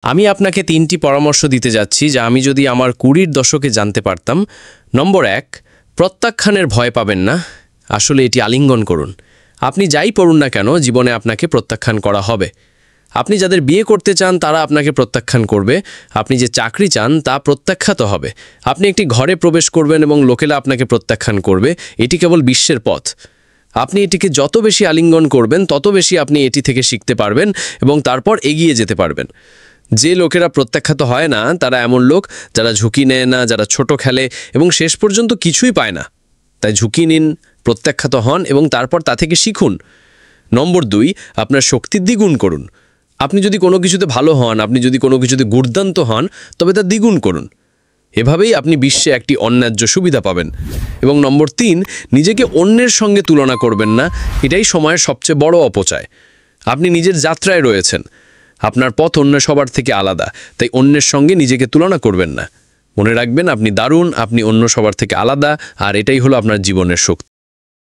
আমি আপনাকে ৩টি পরামর্শ দিতে যাচ্ছি যা আমি যদি আমার ২০-র দশকে জানতে পারতাম। নম্বর ১, প্রত্যাখ্যানের ভয় পাবেন না। আসলে এটি আলিঙ্গন করুন। আপনি যাই পড়ুন না কেন, জীবনে আপনাকে প্রত্যাখ্যান করা হবে। আপনি যাদের বিয়ে করতে চান তারা আপনাকে প্রত্যাখ্যান করবে। আপনি যে চাকরি চান তা প্রত্যাখ্যাত হবে। আপনি একটি ঘরে প্রবেশ করবেন এবং লোকেরা আপনাকে প্রত্যাখ্যান করবে। এটি কেবল বিশ্বের পথ। আপনি এটিকে যত বেশি আলিঙ্গন করবেন তত বেশি আপনি এটি থেকে শিখতে পারবেন এবং তারপর এগিয়ে যেতে পারবেন। যে লোকেরা প্রত্যাখ্যাত হয় না তারা এমন লোক যারা ঝুঁকি নেয় না, যারা ছোট খেলে এবং শেষ পর্যন্ত কিছুই পায় না। তাই ঝুঁকি নিন, প্রত্যাখ্যাত হন এবং তারপর তা থেকে শিখুন। নম্বর ২, আপনার শক্তি দ্বিগুণ করুন। আপনি যদি কোনো কিছুতে ভালো হন, আপনি যদি কোনো কিছুতে দুর্দান্ত হন, তবে তা দ্বিগুণ করুন। এভাবেই আপনি বিশ্বে একটি অন্যায্য সুবিধা পাবেন। এবং নম্বর ৩, নিজেকে অন্যের সঙ্গে তুলনা করবেন না। এটাই সময়ের সবচেয়ে বড় অপচয়। আপনি নিজের যাত্রায় রয়েছেন। আপনার পথ অন্য সবার থেকে আলাদা, তাই অন্যের সঙ্গে নিজেকে তুলনা করবেন না। মনে রাখবেন, আপনি দারুণ, আপনি অন্য সবার থেকে আলাদা, আর এটাই হলো আপনার জীবনের শক্তি।